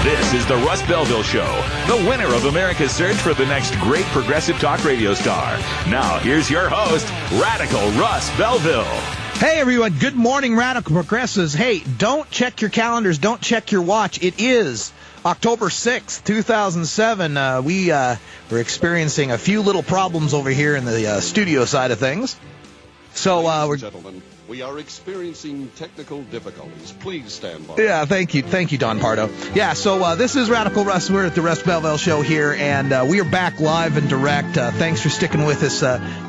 This is the Russ Belville Show, the winner of America's search for the next great progressive talk radio star. Now, here's your host, Radical Russ Belville. Hey, everyone. Good morning, Radical Progressives. Hey, don't check your calendars. Don't check your watch. It is October 6th, 2007. We're experiencing a few little problems over here in the studio side of things. So, Gentlemen, we are experiencing technical difficulties. Please stand by. Yeah, thank you, Don Pardo. Yeah, so this is Radical Russ. We're at the Russ Belville Show here, and we are back live and direct. Thanks for sticking with us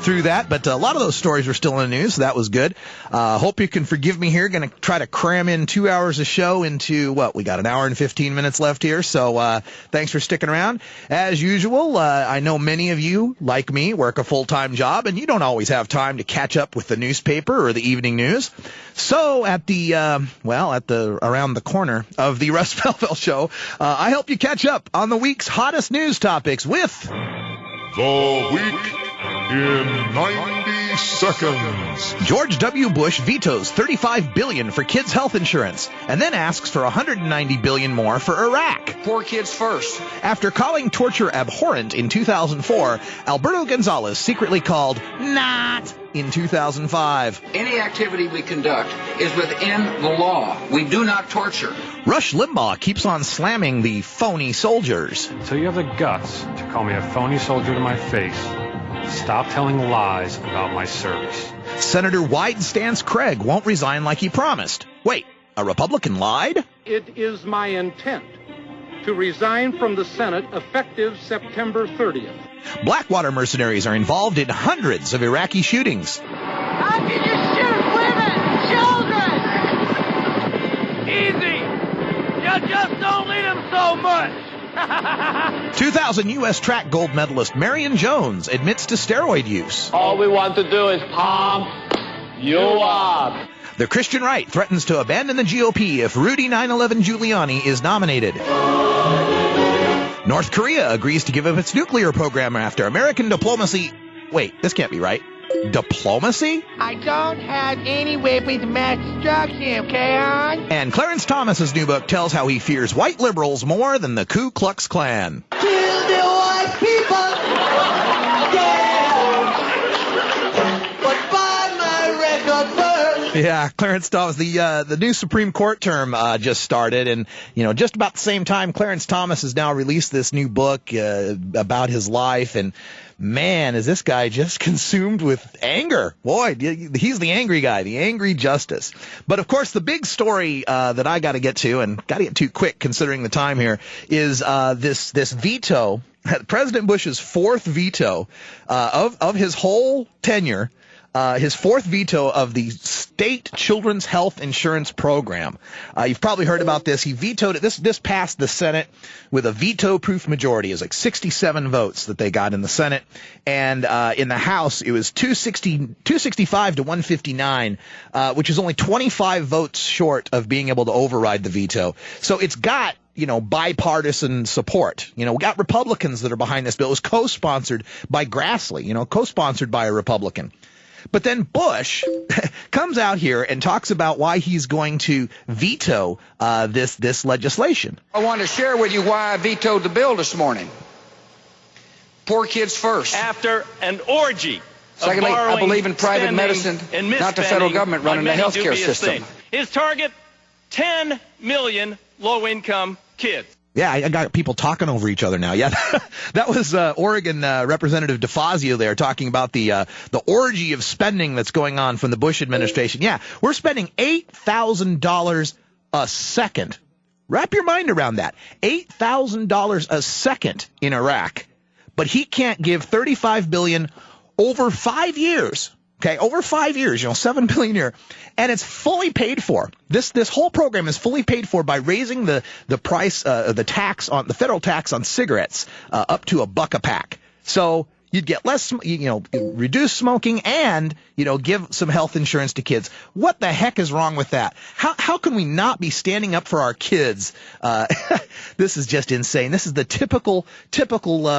through that. But a lot of those stories were still in the news, so that was good. Hope you can forgive me here. Going to try to cram in 2 hours of show into, we got an hour and 15 minutes left here, so thanks for sticking around. As usual, I know many of you, like me, work a full-time job, and you don't always have time to catch up with the newspaper or the evening news. So at the around the corner of the Russ Belville Show, I help you catch up on the week's hottest news topics with The Week in 90 Seconds. George W. Bush vetoes $35 billion for kids' health insurance and then asks for $190 billion more for Iraq. Poor kids first. After calling torture abhorrent in 2004, Alberto Gonzales secretly called not in 2005. Any activity we conduct is within the law. We do not torture. Rush Limbaugh keeps on slamming the phony soldiers. So you have the guts to call me a phony soldier to my face. Stop telling lies about my service. Senator Wide Stance Craig won't resign like he promised. Wait, a Republican lied? It is my intent to resign from the Senate effective September 30th. Blackwater mercenaries are involved in hundreds of Iraqi shootings. How can you shoot women, children? Easy. You just don't need them so much. 2000 U.S. track gold medalist Marion Jones admits to steroid use. All we want to do is pump you up. The Christian right threatens to abandon the GOP if Rudy 9/11 Giuliani is nominated. North Korea agrees to give up its nuclear program after American diplomacy. Wait, this can't be right. Diplomacy? I don't have any weapons of mass destruction, okay, hon? And Clarence Thomas's new book tells how he fears white liberals more than the Ku Klux Klan. Kill the white people! Yeah! But buy my record first! Yeah, Clarence Thomas, the new Supreme Court term just started, and just about the same time, Clarence Thomas has now released this new book about his life, and man, is this guy just consumed with anger. Boy, he's the angry guy, the angry justice. But of course, the big story that I got to get to, and got to get to quick considering the time here, is this veto, President Bush's fourth veto of his whole tenure. His fourth veto of the state children's health insurance program. You've probably heard about this. He vetoed it. This passed the Senate with a veto-proof majority. It was like 67 votes that they got in the Senate. And in the House, it was 265 to 159, which is only 25 votes short of being able to override the veto. So it's got bipartisan support. We got Republicans that are behind this bill. It was co-sponsored by Grassley, co-sponsored by a Republican. But then Bush comes out here and talks about why he's going to veto this legislation. I want to share with you why I vetoed the bill this morning. Poor kids first. After an orgy. Secondly, I believe in private medicine, not the federal government running the healthcare system. His target, 10 million low-income kids. Yeah, I got people talking over each other now. Yeah, that was Oregon Representative DeFazio there talking about the orgy of spending that's going on from the Bush administration. Yeah, we're spending $8,000 a second. Wrap your mind around that. $8,000 a second in Iraq. But he can't give $35 billion over 5 years. Okay, over 5 years, $7 billion a year, and it's fully paid for. This whole program is fully paid for by raising the price, the federal tax on cigarettes up to $1 a pack. So You'd get less, reduce smoking and, give some health insurance to kids. What the heck is wrong with that? How can we not be standing up for our kids? This is just insane. This is the typical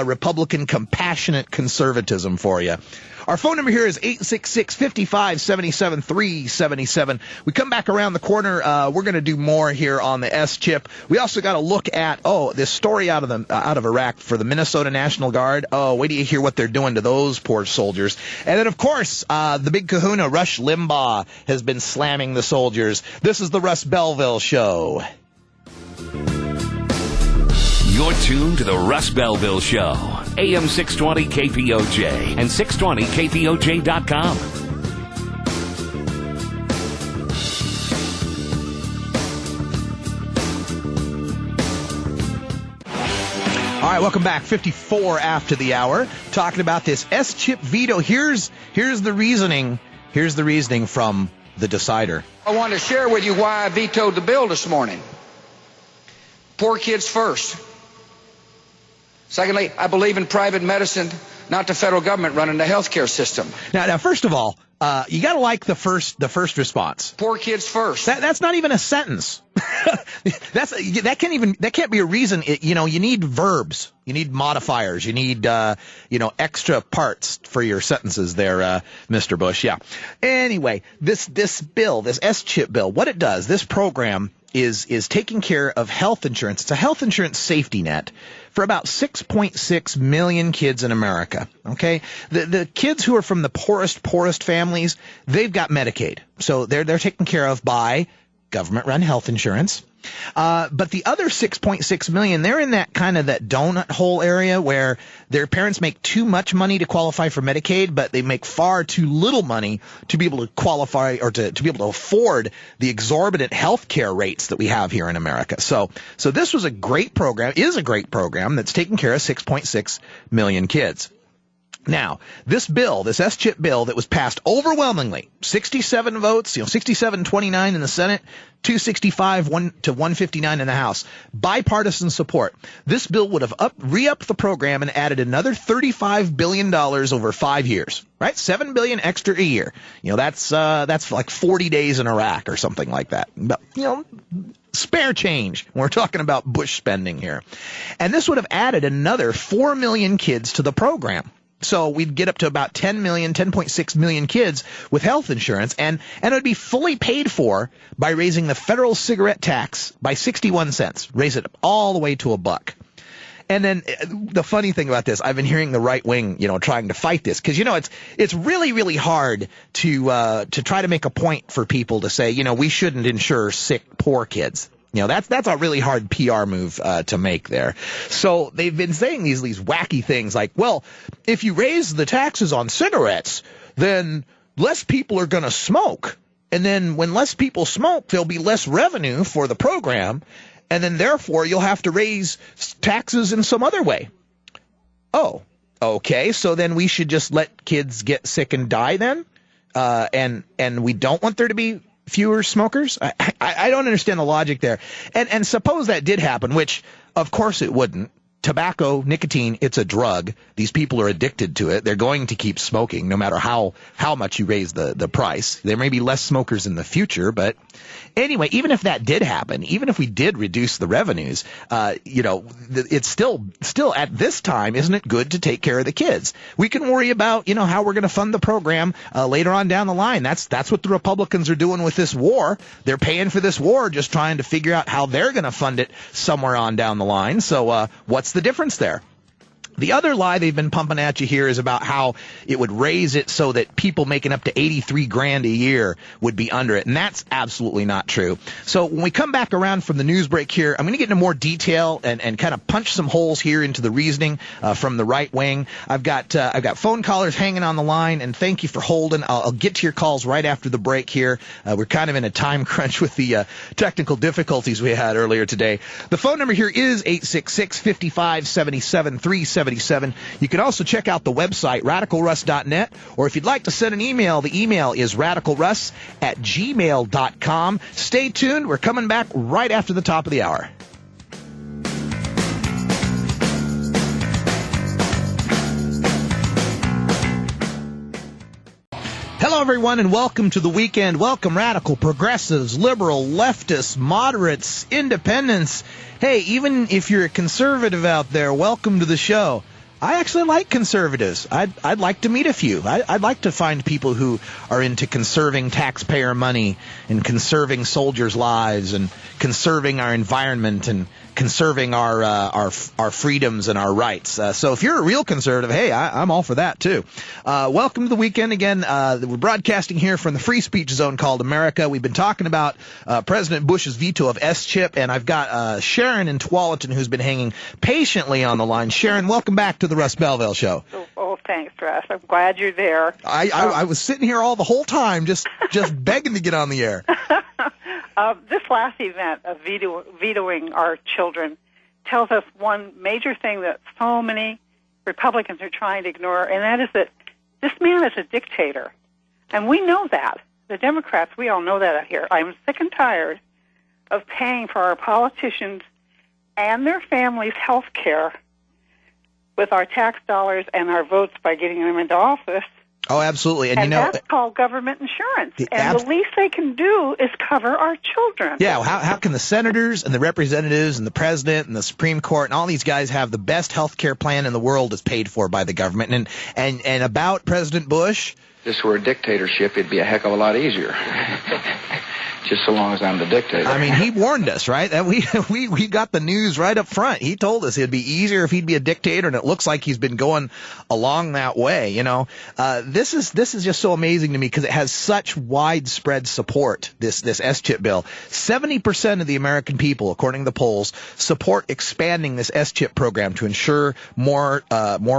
Republican compassionate conservatism for you. Our phone number here is 866-55-77-377. We come back around the corner. We're going to do more here on the S-chip. We also got to look at, this story out of Iraq for the Minnesota National Guard. Oh, wait till you hear what they're doing to those poor soldiers. And then, of course, the big kahuna, Rush Limbaugh, has been slamming the soldiers. This is the Russ Belville Show. You're tuned to the Russ Belville Show, AM 620 KPOJ and 620KPOJ.com. All right, welcome back. 54 after the hour, talking about this S-chip veto. Here's the reasoning. Here's the reasoning from the decider. I want to share with you why I vetoed the bill this morning. Poor kids first. Secondly, I believe in private medicine, not the federal government running the healthcare system. Now, first of all, you got to like the first response. Poor kids first. That's not even a sentence. that can't be a reason. You need verbs. You need modifiers. You need extra parts for your sentences there, Mr. Bush. Yeah. Anyway, this bill, this S-chip bill, what it does, this program is taking care of health insurance. It's a health insurance safety net for about 6.6 million kids in America. Okay, the kids who are from the poorest families, they've got Medicaid, so they're taken care of by government-run health insurance. But the other 6.6 million, they're in that kind of that donut hole area where their parents make too much money to qualify for Medicaid, but they make far too little money to be able to qualify or to be able to afford the exorbitant health care rates that we have here in America. So this was a great program, is a great program that's taking care of 6.6 million kids. Now, this bill, this S-chip bill that was passed overwhelmingly, 67 votes, 67-29 in the Senate, 265 to 159 in the House, bipartisan support. This bill would have re-upped the program and added another $35 billion over 5 years, right? $7 billion extra a year. That's like 40 days in Iraq or something like that. But, spare change. We're talking about Bush spending here. And this would have added another 4 million kids to the program. So we'd get up to about 10.6 million kids with health insurance, and it would be fully paid for by raising the federal cigarette tax by 61 cents, raise it all the way to $1. And then the funny thing about this, I've been hearing the right wing, trying to fight this because, it's really, really hard to try to make a point for people to say, we shouldn't insure sick, poor kids. That's a really hard PR move to make there. So they've been saying these wacky things like, well, if you raise the taxes on cigarettes, then less people are going to smoke. And then when less people smoke, there'll be less revenue for the program. And then therefore you'll have to raise taxes in some other way. Oh, okay. So then we should just let kids get sick and die then? And we don't want there to be fewer smokers? I don't understand the logic there. And suppose that did happen, which of course it wouldn't. Tobacco, nicotine, it's a drug. These people are addicted to it. They're going to keep smoking no matter how much you raise the price. There may be less smokers in the future, but anyway, even if that did happen, even if we did reduce the revenues, it's still at this time, isn't it good to take care of the kids? We can worry about, how we're going to fund the program later on down the line. That's what the Republicans are doing with this war. They're paying for this war, just trying to figure out how they're going to fund it somewhere on down the line. So what's the difference there? The other lie they've been pumping at you here is about how it would raise it so that people making up to $83,000 a year would be under it, and that's absolutely not true. So when we come back around from the news break here, I'm going to get into more detail and kind of punch some holes here into the reasoning from the right wing. I've got phone callers hanging on the line, and thank you for holding. I'll get to your calls right after the break here. We're kind of in a time crunch with the technical difficulties we had earlier today. The phone number here is 866-55-77-377. You can also check out the website, radicalruss.net, or if you'd like to send an email, the email is radicalruss@gmail.com. Stay tuned. We're coming back right after the top of the hour. everyone, and welcome to the weekend. Welcome, radical, progressives, liberal, leftists, moderates, independents. Hey, even if you're a conservative out there, welcome to the show. I actually like conservatives. I'd like to meet a few. I'd like to find people who are into conserving taxpayer money and conserving soldiers' lives and conserving our environment and conserving our freedoms and our rights. So if you're a real conservative, hey, I'm all for that too. Welcome to the weekend again. We're broadcasting here from the free speech zone called America. We've been talking about President Bush's veto of S-chip, and I've got Sharon in Tualatin who's been hanging patiently on the line. Sharon, welcome back to the Russ Belville Show. Oh, thanks, Russ. I'm glad you're there. I was sitting here all the whole time just begging to get on the air. This last event of vetoing our children tells us one major thing that so many Republicans are trying to ignore, and that is that this man is a dictator. And we know that. The Democrats, we all know that out here. I'm sick and tired of paying for our politicians and their families' health care with our tax dollars and our votes by getting them into office. Oh, absolutely. And you know, that's called government insurance. And the least they can do is cover our children. Yeah, how can the senators and the representatives and the president and the Supreme Court and all these guys have the best health care plan in the world that's paid for by the government? And about President Bush? If this were a dictatorship, it'd be a heck of a lot easier. Just so long as I'm the dictator. I mean, he warned us, right? That we got the news right up front. He told us it'd be easier if he'd be a dictator, and it looks like he's been going along that way. You know, this is just so amazing to me because it has such widespread support. This S-chip bill, 70% of the American people, according to the polls, support expanding this S-chip program to ensure more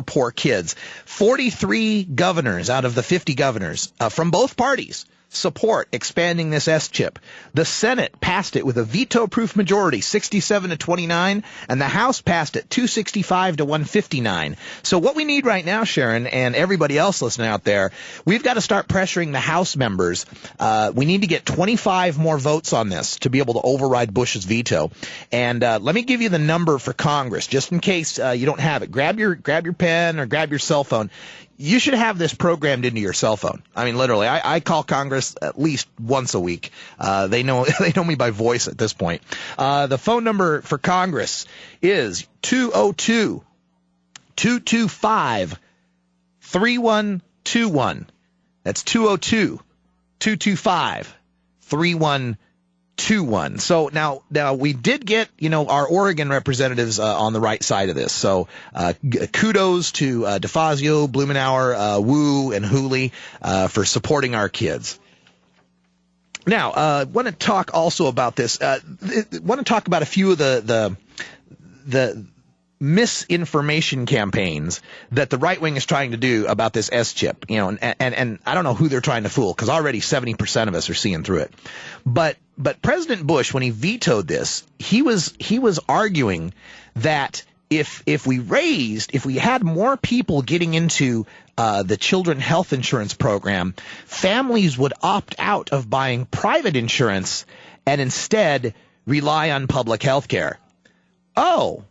poor kids. 43 governors out of the 50 governors from both parties support expanding this S-chip. The Senate passed it with a veto-proof majority, 67-29, and the House passed it 265-159. So what we need right now, Sharon, and everybody else listening out there, we've got to start pressuring the House members. We need to get 25 more votes on this to be able to override Bush's veto. And let me give you the number for Congress, just in case you don't have it. Grab your pen or grab your cell phone. You should have this programmed into your cell phone. I mean, literally, I call Congress at least once a week. They know me by voice at this point. The phone number for Congress is 202-225-3121. That's 202-225-3121. So now we did get, our Oregon representatives on the right side of this. So kudos to DeFazio, Blumenauer, Wu, and Hooley for supporting our kids. Now, I want to talk also about this. Want to talk about a few of the misinformation campaigns that the right wing is trying to do about this S-chip, and I don't know who they're trying to fool because already 70% of us are seeing through it. But President Bush, when he vetoed this, he was arguing that if we had more people getting into the children health insurance program, families would opt out of buying private insurance and instead rely on public health care. Oh,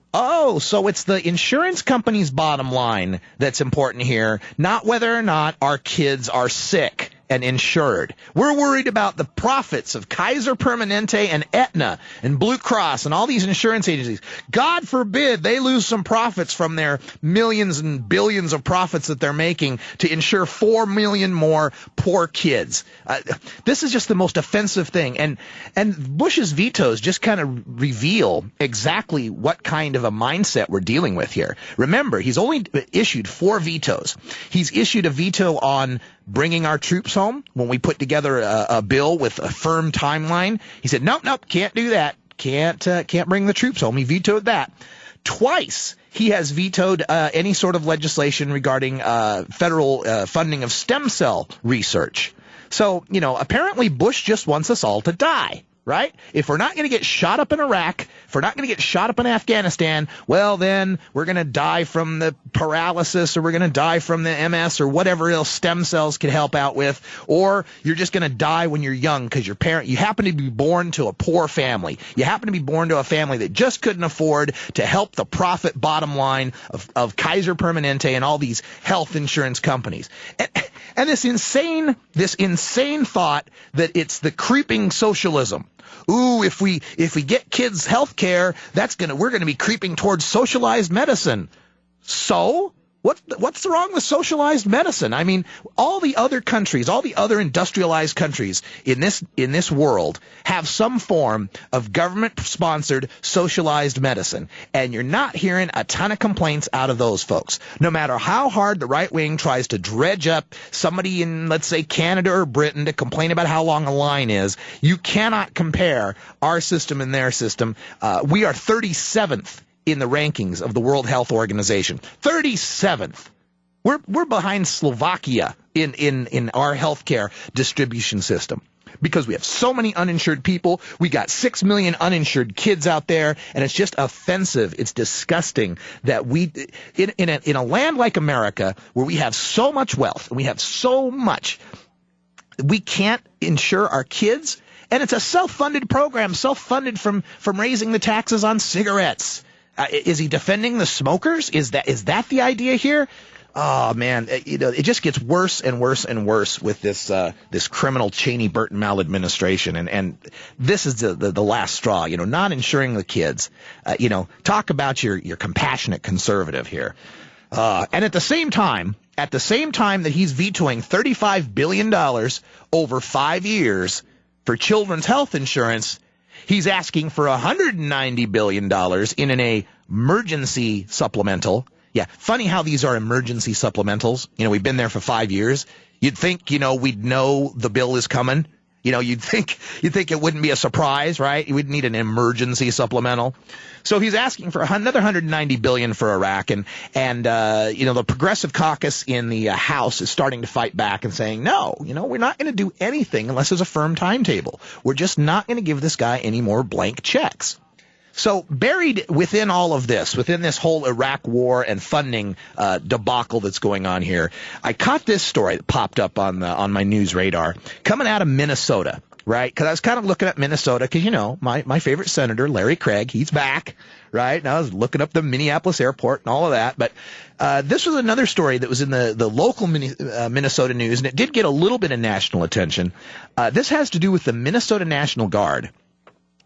so it's the insurance company's bottom line that's important here, not whether or not our kids are sick and insured. We're worried about the profits of Kaiser Permanente and Aetna and Blue Cross and all these insurance agencies. God forbid they lose some profits from their millions and billions of profits that they're making to insure 4 million more poor kids. This is just the most offensive thing. And Bush's vetoes just kind of reveal exactly what kind of a mindset we're dealing with here. Remember, he's only issued 4 vetoes. He's issued a veto on bringing our troops home when we put together a bill with a firm timeline. He said, nope, can't do that. Can't bring the troops home. He vetoed that. Twice he has vetoed any sort of legislation regarding federal funding of stem cell research. So, apparently Bush just wants us all to die. Right? If we're not going to get shot up in Iraq, if we're not going to get shot up in Afghanistan, well, then we're going to die from the paralysis, or we're going to die from the MS, or whatever else stem cells could help out with, or you're just going to die when you're young because you happen to be born to a poor family. You happen to be born to a family that just couldn't afford to help the profit bottom line of Kaiser Permanente and all these health insurance companies. And this insane thought that it's the creeping socialism. Ooh, if we get kids health care, we're gonna be creeping towards socialized medicine. So what's wrong with socialized medicine? I mean, all the other countries, all the other industrialized countries in this world have some form of government-sponsored socialized medicine, and you're not hearing a ton of complaints out of those folks. No matter how hard the right wing tries to dredge up somebody in, let's say, Canada or Britain to complain about how long a line is, you cannot compare our system and their system. We are 37th in the rankings of the World Health Organization. 37th. We're behind Slovakia in our healthcare distribution system because we have so many uninsured people. We got 6 million uninsured kids out there, and it's just offensive. It's disgusting that we, in a land like America where we have so much wealth and we have so much, we can't insure our kids, and it's a self-funded program, self-funded from raising the taxes on cigarettes. Is he defending the smokers? Is that the idea here? Oh man, it just gets worse and worse and worse with this criminal Cheney-Burton maladministration, and this is the last straw. Not insuring the kids. Talk about your compassionate conservative here. And at the same time that he's vetoing $35 billion over 5 years for children's health insurance, he's asking for $190 billion in an emergency supplemental. Yeah, funny how these are emergency supplementals. We've been there for 5 years. You'd think, we'd know the bill is coming. You'd think it wouldn't be a surprise, right? We'd need an emergency supplemental. So he's asking for another $190 billion for Iraq, and the Progressive Caucus in the House is starting to fight back and saying, no, we're not going to do anything unless there's a firm timetable. We're just not going to give this guy any more blank checks. So buried within all of this, within this whole Iraq war and funding debacle that's going on here, I caught this story that popped up on my news radar coming out of Minnesota, right? Because I was kind of looking at Minnesota because, my favorite senator, Larry Craig, he's back, right? And I was looking up the Minneapolis airport and all of that. But this was another story that was in the local Minnesota news, and it did get a little bit of national attention. This has to do with the Minnesota National Guard.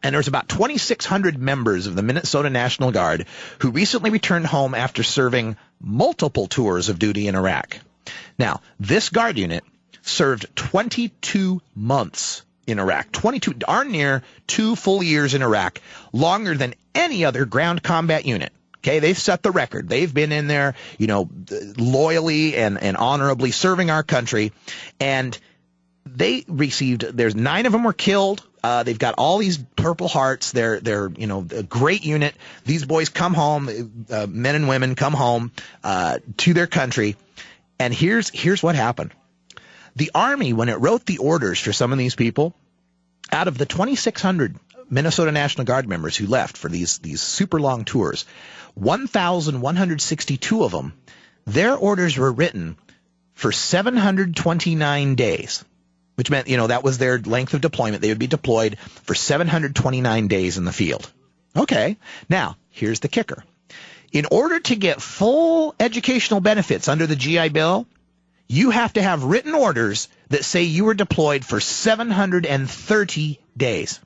And there's about 2,600 members of the Minnesota National Guard who recently returned home after serving multiple tours of duty in Iraq. Now, this Guard unit served 22 months in Iraq, darn near 2 full years in Iraq, longer than any other ground combat unit. Okay, they've set the record. They've been in there, loyally and honorably serving our country. And they received, there's 9 of them were killed. They've got all these Purple Hearts. They're a great unit. These boys come home, men and women come home to their country. And here's what happened. The Army, when it wrote the orders for some of these people, out of the 2,600 Minnesota National Guard members who left for these super long tours, 1,162 of them, their orders were written for 729 days. Which meant, that was their length of deployment. They would be deployed for 729 days in the field. Okay. Now, here's the kicker. In order to get full educational benefits under the GI Bill, you have to have written orders that say you were deployed for 730 days.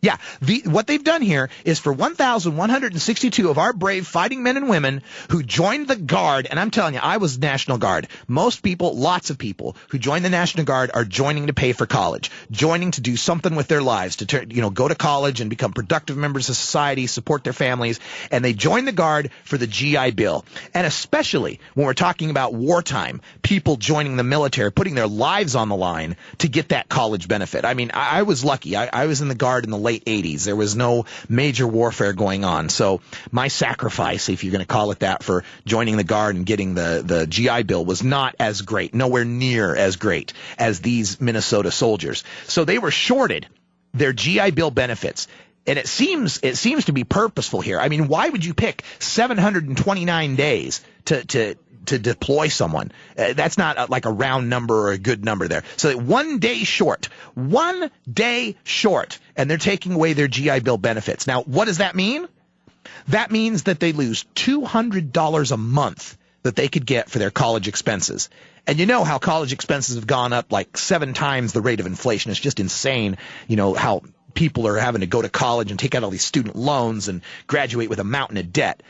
Yeah, what they've done here is for 1,162 of our brave fighting men and women who joined the Guard, and I'm telling you, I was National Guard. Most people, lots of people who join the National Guard are joining to pay for college, joining to do something with their lives, to go to college and become productive members of society, support their families, and they join the Guard for the GI Bill. And especially when we're talking about wartime, people joining the military, putting their lives on the line to get that college benefit. I mean, I was lucky. I was in the Guard in the late 80s. There was no major warfare going on. So my sacrifice, if you're going to call it that, for joining the Guard and getting the GI Bill was not as great, nowhere near as great as these Minnesota soldiers. So they were shorted their GI Bill benefits. And it seems to be purposeful here. I mean, why would you pick 729 days to deploy someone? That's not like a round number or a good number there. So 1 day short, and they're taking away their GI Bill benefits. Now, what does that mean? That means that they lose $200 a month that they could get for their college expenses. And you know how college expenses have gone up like 7 times the rate of inflation. It's just insane, how people are having to go to college and take out all these student loans and graduate with a mountain of debt.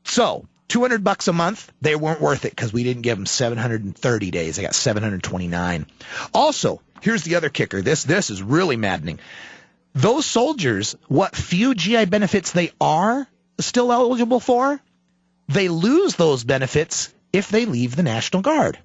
So $200 a month, they weren't worth it because we didn't give them 730 days. They got 729. Also, here's the other kicker. This is really maddening. Those soldiers, what few GI benefits they are still eligible for, they lose those benefits if they leave the National Guard.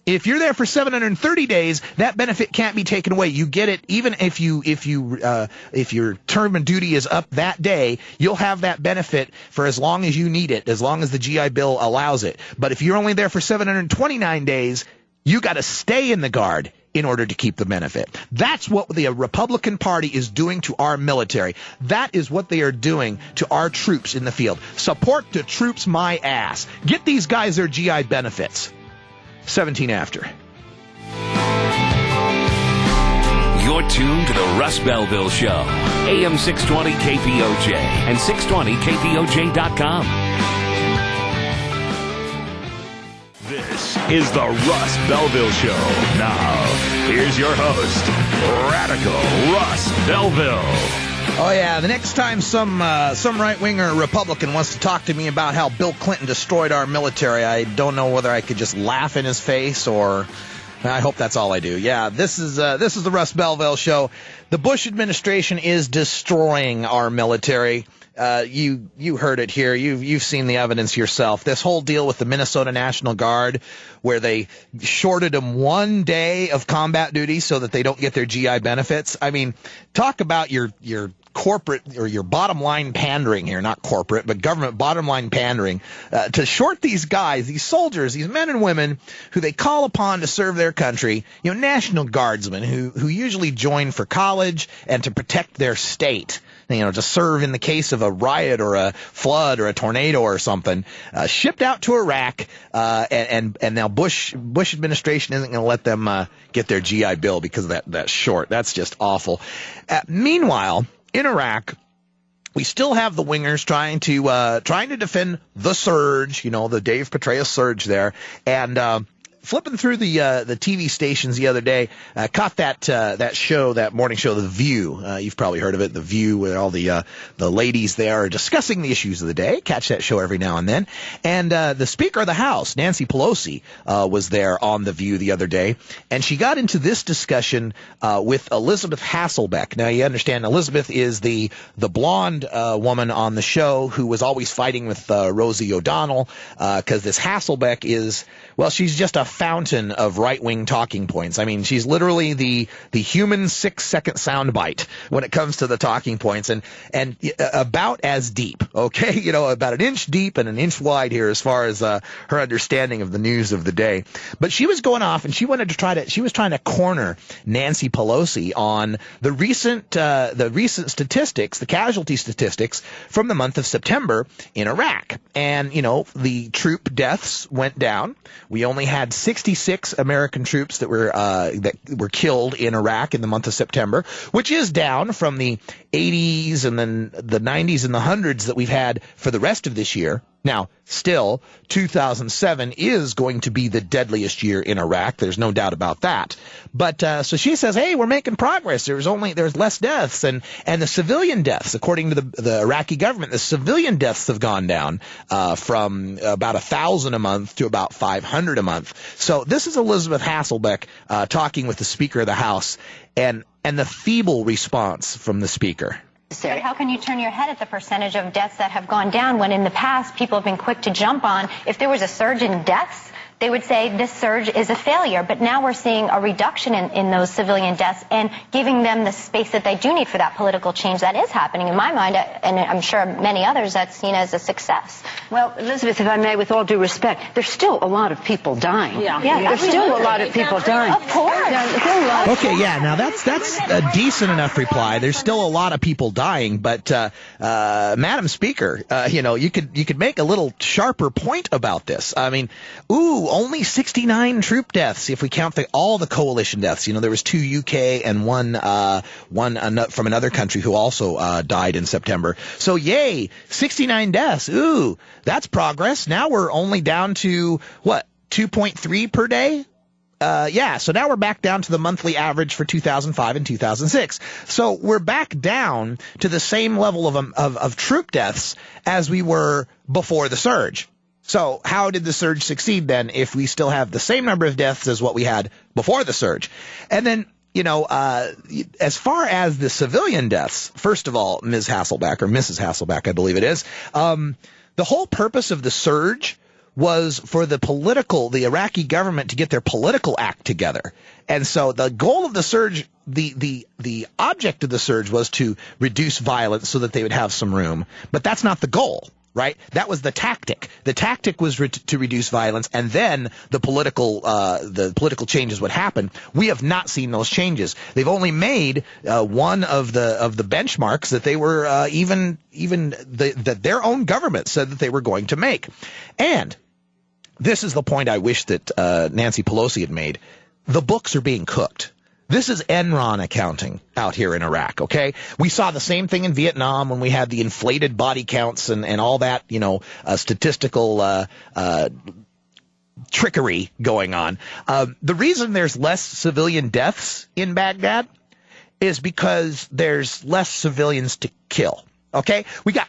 If you're there for 730 days, that benefit can't be taken away. You get it even if your term of duty is up that day. You'll have that benefit for as long as you need it, as long as the GI Bill allows it. But if you're only there for 729 days, you got to stay in the Guard in order to keep the benefit. That's what the Republican Party is doing to our military. That is what they are doing to our troops in the field. Support the troops, my ass. Get these guys their GI benefits. 17 after. You're tuned to the Russ Belville Show. AM 620 KPOJ and 620KPOJ.com. This is the Russ Belville Show. Now, here's your host, Radical Russ Belville. Oh, yeah, the next time some right-winger Republican wants to talk to me about how Bill Clinton destroyed our military, I don't know whether I could just laugh in his face or I hope that's all I do. Yeah, this is the Russ Belville Show. The Bush administration is destroying our military. You heard it here. You've seen the evidence yourself. This whole deal with the Minnesota National Guard, where they shorted them 1 day of combat duty so that they don't get their GI benefits. I mean, talk about your corporate or your bottom line pandering here, not corporate, but government bottom line pandering, to short these guys, these soldiers, these men and women who they call upon to serve their country, National Guardsmen who usually join for college and to protect their state. To serve in the case of a riot or a flood or a tornado or something, shipped out to Iraq, and now Bush administration isn't going to let them get their GI Bill because of that short. That's just awful. Meanwhile, in Iraq, we still have the wingers trying to defend the surge, the Dave Petraeus surge there, and flipping through the TV stations the other day, caught that show, that morning show, The View. You've probably heard of it, The View, where all the ladies there are discussing the issues of the day. Catch that show every now and then. And the Speaker of the House, Nancy Pelosi, was there on The View the other day, and she got into this discussion with Elizabeth Hasselbeck. Now, you understand, Elizabeth is the blonde woman on the show who was always fighting with Rosie O'Donnell, because this Hasselbeck is, well, she's just a fountain of right-wing talking points. I mean, she's literally the human 6-second soundbite when it comes to the talking points, and about as deep, okay? About an inch deep and an inch wide here as far as her understanding of the news of the day. But she was going off, and she was trying to corner Nancy Pelosi on the recent statistics, the casualty statistics from the month of September in Iraq. And, the troop deaths went down. We only had 66 American troops that were killed in Iraq in the month of September, which is down from the 80s and then the 90s and the 100s that we've had for the rest of this year. Now, still, 2007 is going to be the deadliest year in Iraq. There's no doubt about that. But so she says, hey, we're making progress. There's less deaths, and the civilian deaths, according to the Iraqi government, the civilian deaths have gone down from about 1,000 a month to about 500 a month. So this is Elizabeth Hasselbeck talking with the Speaker of the House, and the feeble response from the Speaker. But how can you turn your head at the percentage of deaths that have gone down when in the past people have been quick to jump on if there was a surge in deaths? They would say this surge is a failure, but now we're seeing a reduction in those civilian deaths and giving them the space that they do need for that political change that is happening. In my mind, and I'm sure many others, that's seen as a success. Well, Elizabeth, if I may, with all due respect, there's still a lot of people dying. Yeah, there's still a lot of people dying. Of course. Okay, yeah, now that's a decent enough reply. There's still a lot of people dying, but Madam Speaker, you could make a little sharper point about this. I mean, only 69 troop deaths if we count all the coalition deaths. There was 2 UK and one from another country who also died in September. So yay, 69 deaths. Ooh, that's progress. Now we're only down to, 2.3 per day? So now we're back down to the monthly average for 2005 and 2006. So we're back down to the same level of troop deaths as we were before the surge. So how did the surge succeed then if we still have the same number of deaths as what we had before the surge? And then, as far as the civilian deaths, first of all, Ms. Hasselbeck, or Mrs. Hasselbeck, I believe it is, the whole purpose of the surge was for the Iraqi government to get their political act together. And so the goal of the surge, the object of the surge was to reduce violence so that they would have some room. But that's not the goal, right? That was the tactic. The tactic was to reduce violence, and then the political changes would happen. We have not seen those changes. They've only made one of the benchmarks that they were that their own government said that they were going to make. And this is the point I wish that Nancy Pelosi had made. The books are being cooked. This is Enron accounting out here in Iraq, okay? We saw the same thing in Vietnam when we had the inflated body counts and all that, statistical trickery going on. The reason there's less civilian deaths in Baghdad is because there's less civilians to kill. Okay, we got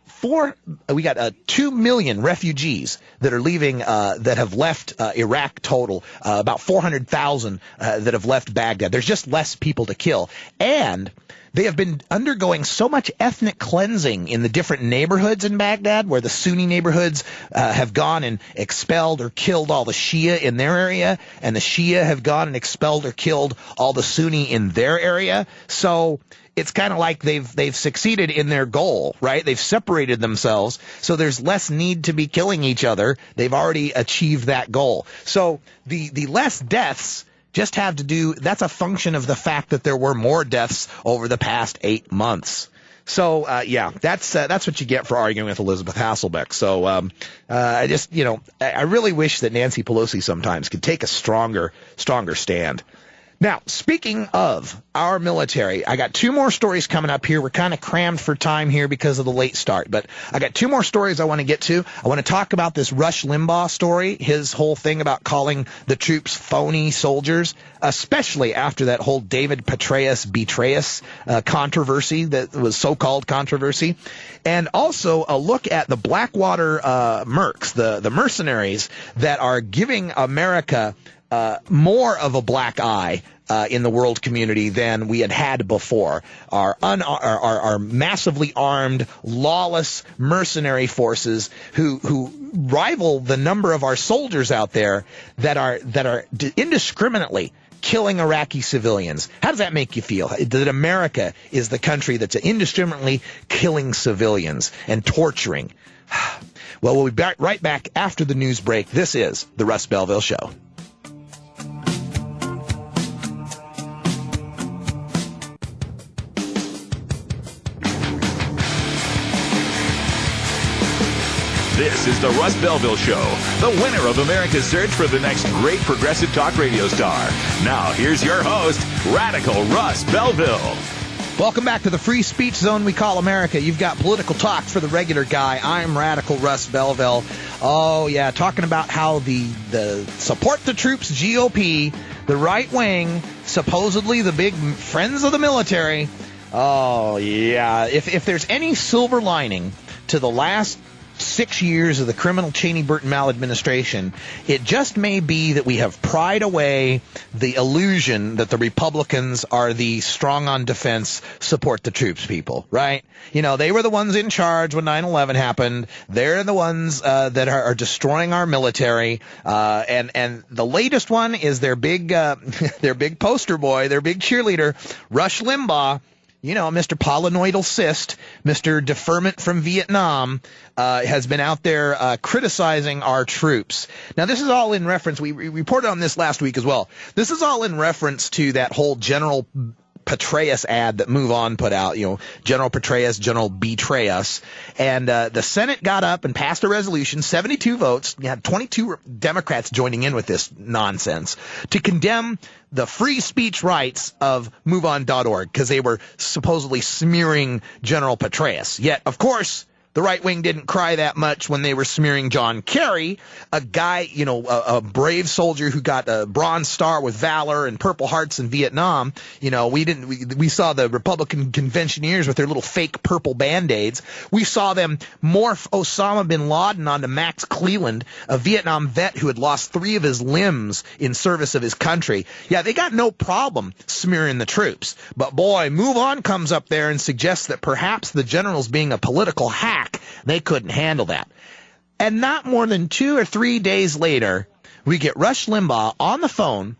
2 million refugees that are leaving, that have left Iraq total, about 400,000 that have left Baghdad. There's just less people to kill. And they have been undergoing so much ethnic cleansing in the different neighborhoods in Baghdad, where the Sunni neighborhoods have gone and expelled or killed all the Shia in their area, and the Shia have gone and expelled or killed all the Sunni in their area. So it's kind of like they've succeeded in their goal, right? They've separated themselves, so there's less need to be killing each other. They've already achieved that goal. So the less deaths just have to do, that's a function of the fact that there were more deaths over the past 8 months. So, that's what you get for arguing with Elizabeth Hasselbeck. So, I really wish that Nancy Pelosi sometimes could take a stronger stand. Now, speaking of our military, I got 2 more stories coming up here. We're kind of crammed for time here because of the late start, but I got 2 more stories I want to get to. I want to talk about this Rush Limbaugh story, his whole thing about calling the troops phony soldiers, especially after that whole David Petraeus controversy, that was so-called controversy, and also a look at the Blackwater mercs, the mercenaries that are giving America more of a black eye in the world community than we had before. Our massively armed, lawless mercenary forces who rival the number of our soldiers out there that are indiscriminately killing Iraqi civilians. How does that make you feel? That America is the country that's indiscriminately killing civilians and torturing? Well, we'll be right back after the news break. This is the Russ Belville Show. This is the Russ Belville Show, the winner of America's search for the next great progressive talk radio star. Now, here's your host, Radical Russ Belville. Welcome back to the free speech zone we call America. You've got political talk for the regular guy. I'm Radical Russ Belville. Oh, yeah, talking about how the support the troops GOP, the right wing, supposedly the big friends of the military. Oh, yeah. If there's any silver lining to the last 6 years of the criminal Cheney-Burton maladministration, it just may be that we have pried away the illusion that the Republicans are the strong on defense, support the troops people, right? They were the ones in charge when 9/11 happened. They're the ones that are destroying our military. And the latest one is their big poster boy, their big cheerleader, Rush Limbaugh. Mr. Polynoidal cyst, Mr. Deferment from Vietnam, has been out there criticizing our troops. Now, this is all in reference, we reported on this last week as well. This is all in reference to that whole general Petraeus ad that Move On put out, General Petraeus, General Betray Us. And the Senate got up and passed a resolution, 72 votes. You had 22 Democrats joining in with this nonsense to condemn the free speech rights of MoveOn.org because they were supposedly smearing General Petraeus. Yet, of course, the right wing didn't cry that much when they were smearing John Kerry, a guy, a brave soldier who got a Bronze Star with valor and Purple Hearts in Vietnam. We saw the Republican conventioneers with their little fake purple Band-Aids. We saw them morph Osama bin Laden onto Max Cleland, a Vietnam vet who had lost 3 of his limbs in service of his country. Yeah, they got no problem smearing the troops. But boy, Move On comes up there and suggests that perhaps the general's being a political hack. They couldn't handle that. And not more than 2 or 3 days later, we get Rush Limbaugh on the phone,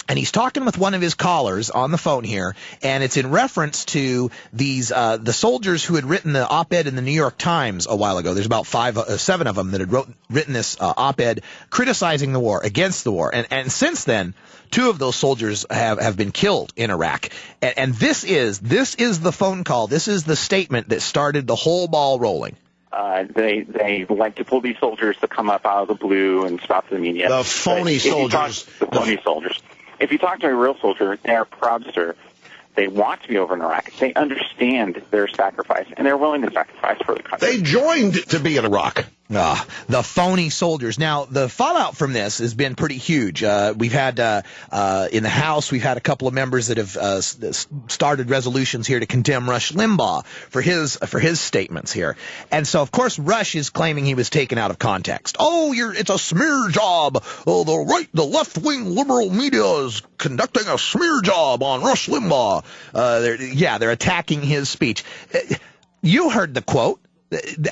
and he's talking with one of his callers on the phone here, and it's in reference to these the soldiers who had written the op-ed in the New York Times a while ago. There's about 7 of them that had written this op-ed criticizing the war, against the war. And since then, 2 of those soldiers have been killed in Iraq. And this is the phone call. This is the statement that started the whole ball rolling. They like to pull these soldiers to come up out of the blue and stop the media. The phony soldiers. The phony soldiers. If you talk to a real soldier, they are proud to serve. They want to be over in Iraq. They understand their sacrifice, and they're willing to sacrifice for the country. They joined to be in Iraq. The phony soldiers. Now, the fallout from this has been pretty huge. We've had, in the House, we've had a couple of members that have started resolutions here to condemn Rush Limbaugh for his statements here. And so, of course, Rush is claiming he was taken out of context. It's a smear job. The left-wing liberal media is conducting a smear job on Rush Limbaugh. They're attacking his speech. You heard the quote.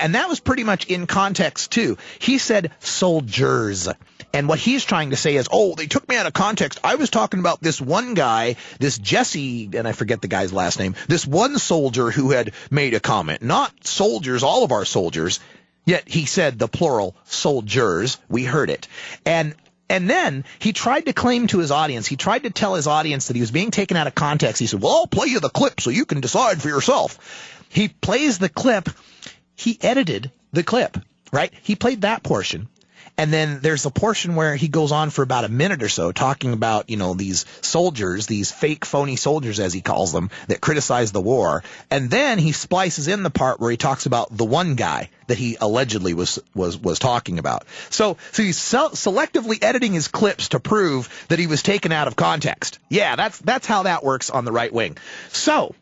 And that was pretty much in context, too. He said soldiers. And what he's trying to say is, they took me out of context. I was talking about this one guy, this Jesse, and I forget the guy's last name, this one soldier who had made a comment. Not soldiers, all of our soldiers. Yet he said the plural, soldiers. We heard it. And then he tried to claim to his audience, he tried to tell his audience that he was being taken out of context. He said, I'll play you the clip so you can decide for yourself. He plays the clip. He edited the clip, right? He played that portion. And then there's a portion where he goes on for about a minute or so talking about, these soldiers, these fake phony soldiers, as he calls them, that criticize the war. And then he splices in the part where he talks about the one guy that he allegedly was talking about. So he's selectively editing his clips to prove that he was taken out of context. Yeah, that's how that works on the right wing. So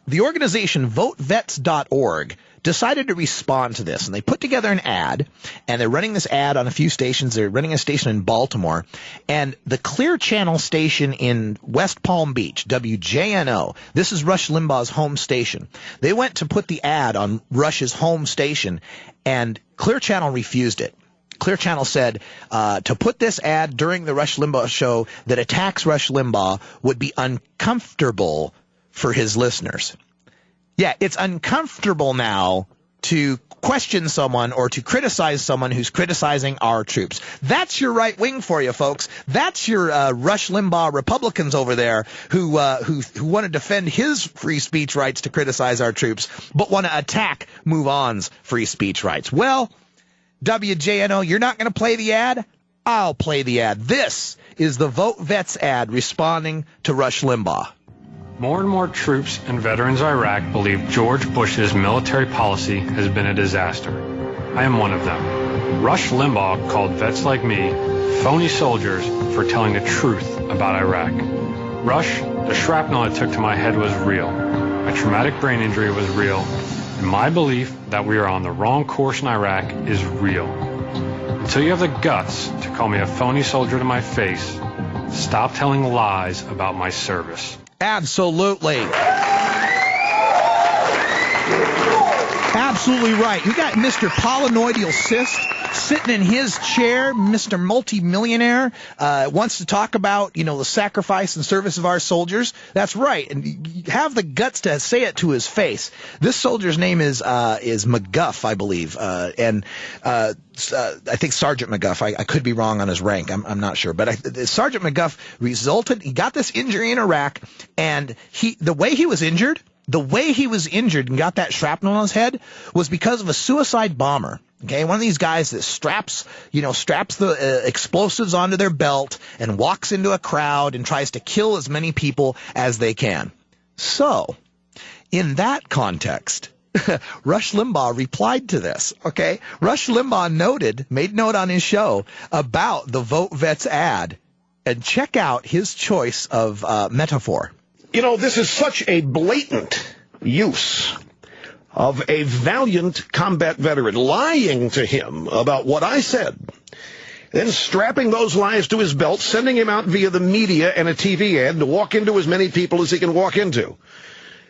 the organization votevets.org decided to respond to this, and they put together an ad, and they're running this ad on a few stations. They're running a station in Baltimore, and the Clear Channel station in West Palm Beach, WJNO, this is Rush Limbaugh's home station. They went to put the ad on Rush's home station, and Clear Channel refused it. Clear Channel said to put this ad during the Rush Limbaugh show that attacks Rush Limbaugh would be uncomfortable for his listeners. Yeah, it's uncomfortable now to question someone or to criticize someone who's criticizing our troops. That's your right wing for you, folks. That's your Rush Limbaugh Republicans over there who want to defend his free speech rights to criticize our troops, but want to attack Move On's free speech rights. Well, WJNO, you're not going to play the ad? I'll play the ad. This is the Vote Vets ad responding to Rush Limbaugh. More and more troops and veterans of Iraq believe George Bush's military policy has been a disaster. I am one of them. Rush Limbaugh called vets like me phony soldiers for telling the truth about Iraq. Rush, the shrapnel I took to my head was real. My traumatic brain injury was real. And my belief that we are on the wrong course in Iraq is real. Until you have the guts to call me a phony soldier to my face, stop telling lies about my service. Absolutely. absolutely right. We got Mr. Polynoidal Cyst sitting in his chair. Mr. Multimillionaire wants to talk about, the sacrifice and service of our soldiers. That's right. And you have the guts to say it to his face. This soldier's name is McGuff, I believe. And I think Sergeant McGuff. I could be wrong on his rank. I'm not sure. But Sergeant McGuff he got this injury in Iraq, and the way he was injured and got that shrapnel on his head was because of a suicide bomber. Okay, one of these guys that straps the explosives onto their belt and walks into a crowd and tries to kill as many people as they can. So, in that context, Rush Limbaugh replied to this. Okay, Rush Limbaugh made note on his show about the Vote Vets ad, and check out his choice of metaphor. This is such a blatant use of a valiant combat veteran lying to him about what I said, then strapping those lies to his belt, sending him out via the media and a TV ad to walk into as many people as he can walk into.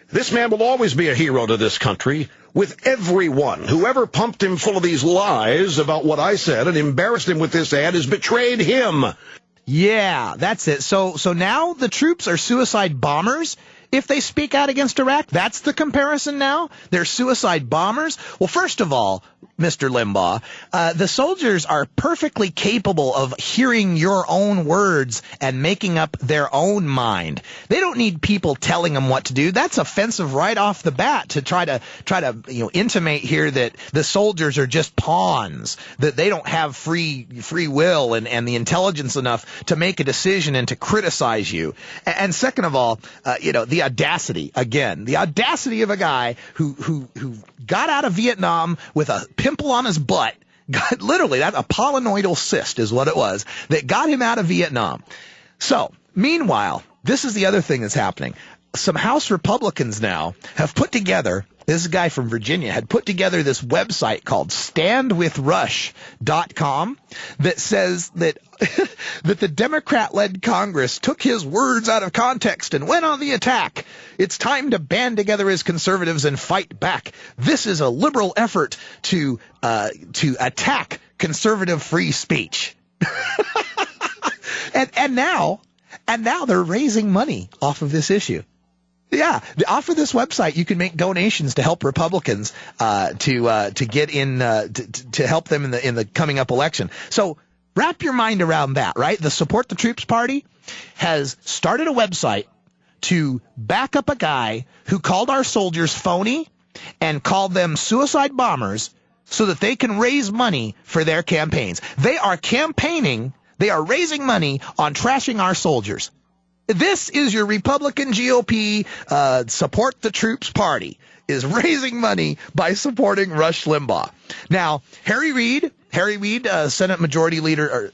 This man will always be a hero to this country, with everyone. Whoever pumped him full of these lies about what I said and embarrassed him with this ad has betrayed him. Yeah, that's it. So now the troops are suicide bombers if they speak out against Iraq? That's the comparison now? They're suicide bombers? Well, first of all, Mr. Limbaugh, the soldiers are perfectly capable of hearing your own words and making up their own mind. They don't need people telling them what to do. That's offensive right off the bat to try to intimate here that the soldiers are just pawns, that they don't have free will and the intelligence enough to make a decision and to criticize you. And second of all, the audacity of a guy who got out of Vietnam with a pimple on his butt, literally, that's a polynoidal cyst is what it was, that got him out of Vietnam. So, meanwhile, this is the other thing that's happening. Some House Republicans now have put together, this guy from Virginia had put together this website called standwithrush.com that says that that the Democrat-led Congress took his words out of context and went on the attack. It's time to band together as conservatives and fight back. This is a liberal effort to attack conservative free speech. and now they're raising money off of this issue. Yeah, off of this website, you can make donations to help Republicans to get in to help them in the coming up election. So wrap your mind around that, right? The Support the Troops Party has started a website to back up a guy who called our soldiers phony and called them suicide bombers so that they can raise money for their campaigns. They are campaigning, they are raising money on trashing our soldiers. This is your Republican GOP Support the Troops Party, is raising money by supporting Rush Limbaugh. Now, Harry Reid, Senate Majority Leader,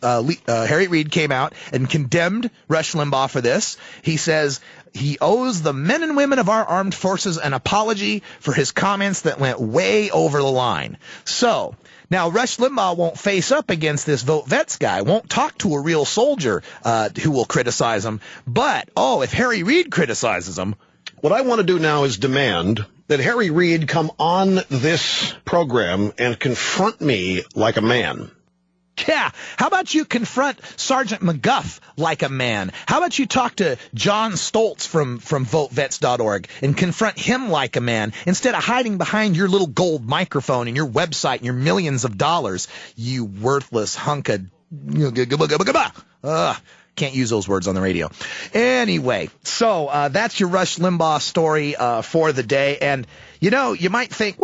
Harry Reid came out and condemned Rush Limbaugh for this. He says he owes the men and women of our armed forces an apology for his comments that went way over the line. So, now, Rush Limbaugh won't face up against this Vote Vets guy, won't talk to a real soldier who will criticize him. But, if Harry Reid criticizes him. What I want to do now is demand that Harry Reid come on this program and confront me like a man. Yeah, how about you confront Sergeant McGuff like a man? How about you talk to John Stoltz from VoteVets.org and confront him like a man instead of hiding behind your little gold microphone and your website and your millions of dollars, you worthless hunk of... Can't use those words on the radio. Anyway, so that's your Rush Limbaugh story for the day. And, you might think,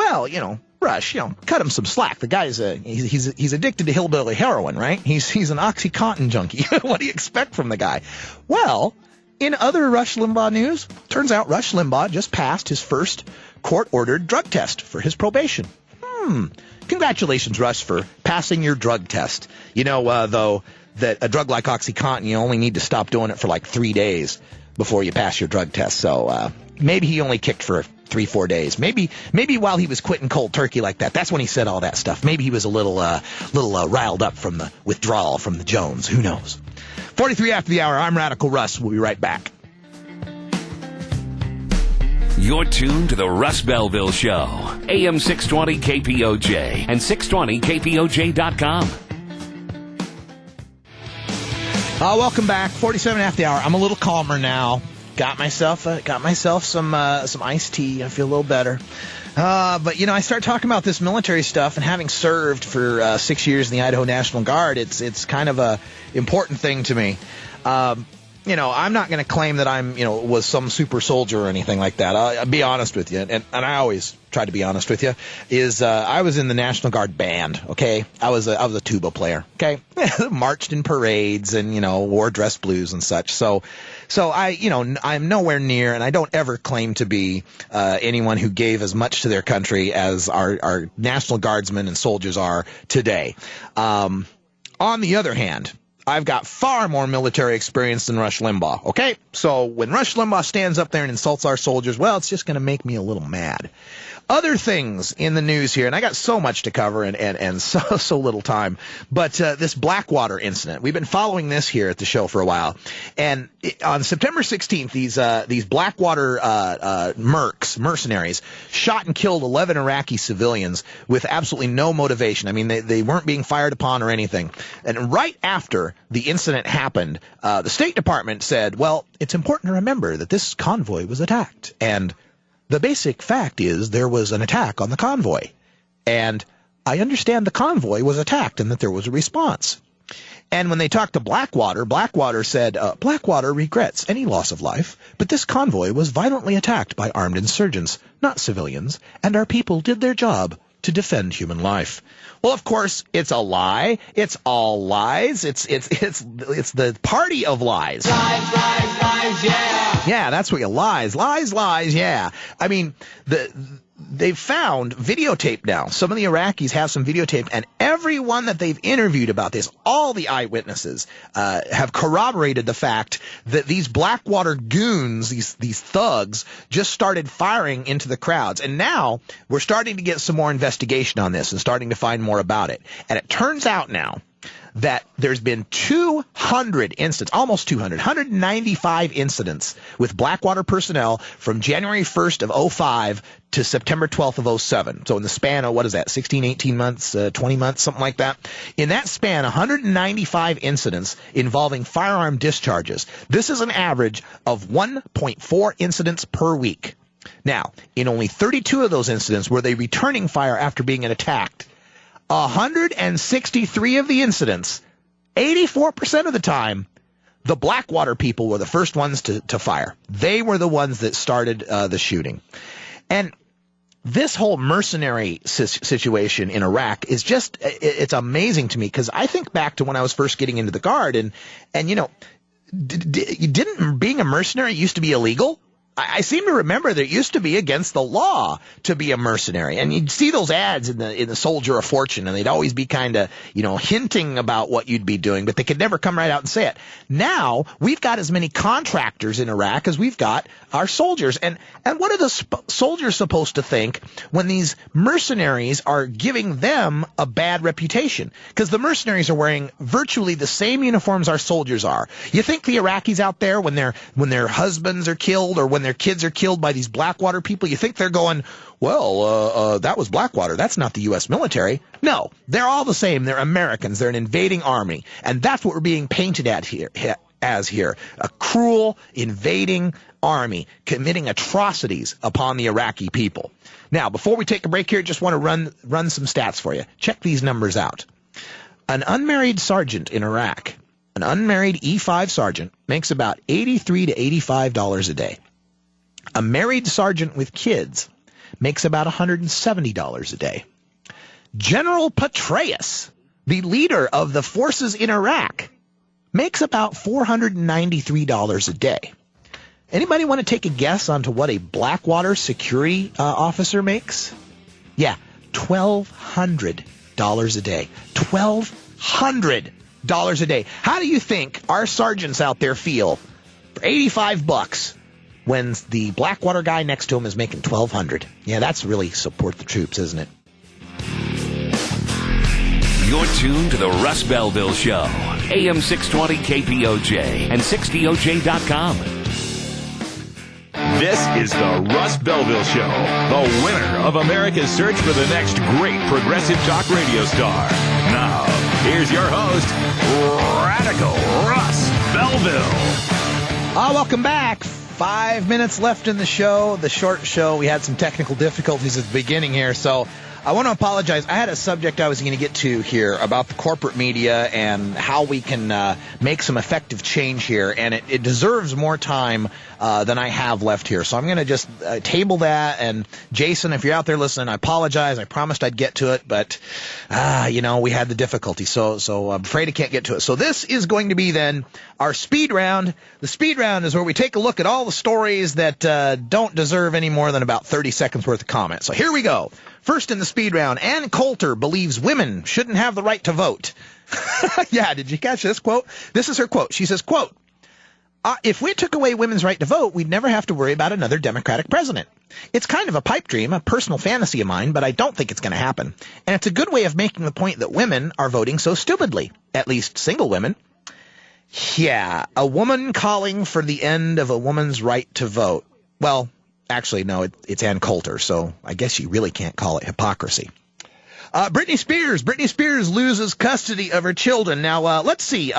Rush, cut him some slack. The guy's he's addicted to hillbilly heroin, right? He's an OxyContin junkie. What do you expect from the guy? Well, in other Rush Limbaugh news, turns out Rush Limbaugh just passed his first court-ordered drug test for his probation. Congratulations, Rush, for passing your drug test. Though, that a drug like OxyContin, you only need to stop doing it for like 3 days before you pass your drug test. So maybe he only kicked for 3-4 days. Maybe while he was quitting cold turkey like that, that's when he said all that stuff. Maybe he was a little riled up from the withdrawal from the Jones. Who knows? 43 after the hour. I'm Radical Russ. We'll be right back. You're tuned to the Russ Belville Show, AM 620 KPOJ and 620KPOJ.com. Welcome back. 47 after the hour. I'm a little calmer now. Got myself some iced tea. I feel a little better. But I start talking about this military stuff, and having served for 6 years in the Idaho National Guard, it's kind of a important thing to me. I'm not going to claim that I'm, was some super soldier or anything like that. I'll be honest with you, and I always try to be honest with you, I was in the National Guard band, okay? I was a tuba player, okay? Marched in parades and, wore dress blues and such. So I'm nowhere near, and I don't ever claim to be anyone who gave as much to their country as our National Guardsmen and soldiers are today. On the other hand, I've got far more military experience than Rush Limbaugh, okay? So when Rush Limbaugh stands up there and insults our soldiers, well, it's just going to make me a little mad. Other things in the news here, and I got so much to cover and so little time, but this Blackwater incident, we've been following this here at the show for a while, and on September 16th, these Blackwater mercenaries shot and killed 11 Iraqi civilians with absolutely no motivation. I mean, they weren't being fired upon or anything. And right after the incident happened, the State Department said, well, it's important to remember that this convoy was attacked, and the basic fact is there was an attack on the convoy, and I understand the convoy was attacked and that there was a response. And when they talked to Blackwater said, Blackwater regrets any loss of life, but this convoy was violently attacked by armed insurgents, not civilians, and our people did their job to defend human life. Well, of course, it's a lie. It's all lies. It's the party of lies. Lies, lies, lies, yeah. Yeah, that's what you lies, yeah. I mean, they've found videotape now. Some of the Iraqis have some videotape, and everyone that they've interviewed about this, all the eyewitnesses, have corroborated the fact that these Blackwater goons, these thugs, just started firing into the crowds. And now we're starting to get some more investigation on this and starting to find more about it. And it turns out now that there's been 200 incidents, almost 200, 195 incidents with Blackwater personnel from January 1st of 2005 to September 12th of 2007. So in the span of, 16, 18 months, 20 months, something like that. In that span, 195 incidents involving firearm discharges. This is an average of 1.4 incidents per week. Now, in only 32 of those incidents were they returning fire after being attacked. 163 of the incidents, 84% of the time, the Blackwater people were the first ones to fire. They were the ones that started the shooting. And this whole mercenary situation in Iraq is just, it's amazing to me, because I think back to when I was first getting into the Guard, and didn't being a mercenary used to be illegal? I seem to remember that it used to be against the law to be a mercenary. And you'd see those ads in the Soldier of Fortune, and they'd always be kind of, hinting about what you'd be doing, but they could never come right out and say it. Now, we've got as many contractors in Iraq as we've got our soldiers. And what are the soldiers supposed to think when these mercenaries are giving them a bad reputation? Because the mercenaries are wearing virtually the same uniforms our soldiers are. You think the Iraqis out there, when their husbands are killed or when their kids are killed by these Blackwater people, you think they're going, well, that was Blackwater. That's not the U.S. military. No, they're all the same. They're Americans. They're an invading army. And that's what we're being painted as here. A cruel, invading army committing atrocities upon the Iraqi people. Now, before we take a break here, just want to run some stats for you. Check these numbers out. An unmarried sergeant in Iraq, an unmarried E5 sergeant, makes about $83 to $85 a day. A married sergeant with kids makes about $170 a day. General Petraeus, the leader of the forces in Iraq, makes about $493 a day. Anybody want to take a guess onto what a Blackwater security officer makes? Yeah, $1,200 a day. $1,200 a day. How do you think our sergeants out there feel for $85 when the Blackwater guy next to him is making $1,200? Yeah, that's really support the troops, isn't it? You're tuned to the Russ Belville Show, AM 620 KPOJ and 6DOJ.com. This is the Russ Belville Show, the winner of America's search for the next great progressive talk radio star. Now, here's your host, Radical Russ Belville. Welcome back. 5 minutes left in the show, the short show. We had some technical difficulties at the beginning here, so I want to apologize. I had a subject I was going to get to here about the corporate media and how we can make some effective change here, and it deserves more time than I have left here. So I'm going to just table that. And Jason, if you're out there listening, I apologize. I promised I'd get to it, but we had the difficulty. So I'm afraid I can't get to it. So this is going to be then our speed round. The speed round is where we take a look at all the stories that don't deserve any more than about 30 seconds worth of comment. So here we go. First in the speed round, Ann Coulter believes women shouldn't have the right to vote. Yeah, did you catch this quote? This is her quote. She says, quote, if we took away women's right to vote, we'd never have to worry about another Democratic president. It's kind of a pipe dream, a personal fantasy of mine, but I don't think it's going to happen. And it's a good way of making the point that women are voting so stupidly, at least single women. Yeah, a woman calling for the end of a woman's right to vote. Well, actually, no, it's Ann Coulter, so I guess you really can't call it hypocrisy. Britney Spears loses custody of her children. Now, let's see.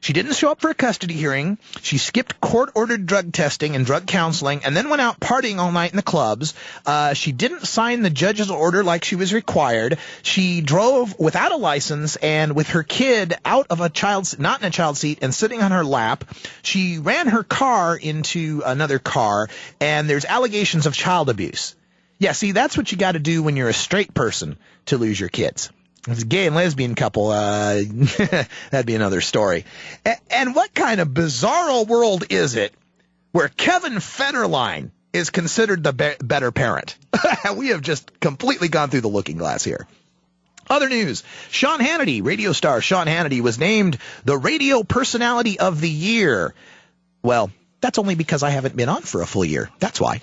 She didn't show up for a custody hearing. She skipped court-ordered drug testing and drug counseling and then went out partying all night in the clubs. She didn't sign the judge's order like she was required. She drove without a license and with her kid out of not in a child seat and sitting on her lap. She ran her car into another car, and there's allegations of child abuse. Yeah, see, that's what you got to do when you're a straight person to lose your kids. If it's a gay and lesbian couple, that'd be another story. And what kind of bizarro world is it where Kevin Federline is considered the better parent? We have just completely gone through the looking glass here. Other news, Sean Hannity, radio star Sean Hannity, was named the Radio Personality of the Year. Well, that's only because I haven't been on for a full year. That's why.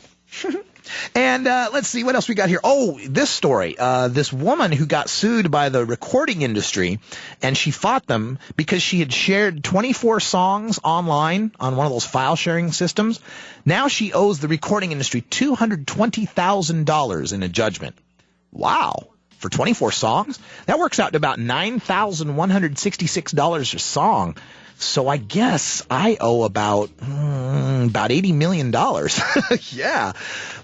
And let's see what else we got here. Oh, this story. This woman who got sued by the recording industry, and she fought them because she had shared 24 songs online on one of those file sharing systems. Now she owes the recording industry $220,000 in a judgment. Wow. For 24 songs? That works out to about $9,166 a song. So I guess I owe about $80 million. Yeah.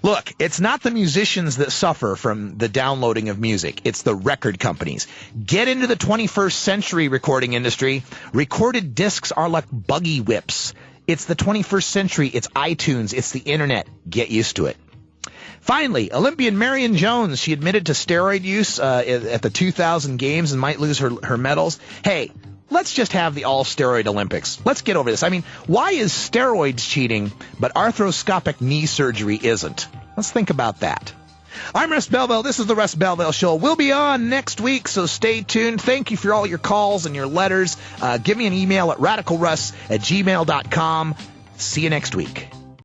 Look, it's not the musicians that suffer from the downloading of music. It's the record companies. Get into the 21st century recording industry. Recorded discs are like buggy whips. It's the 21st century. It's iTunes. It's the internet. Get used to it. Finally, Olympian Marion Jones, she admitted to steroid use at the 2000 games and might lose her medals. Hey, let's just have the all-steroid Olympics. Let's get over this. I mean, why is steroids cheating, but arthroscopic knee surgery isn't? Let's think about that. I'm Russ Belville. This is the Russ Belville Show. We'll be on next week, so stay tuned. Thank you for all your calls and your letters. Give me an email at radicalruss@gmail.com. See you next week.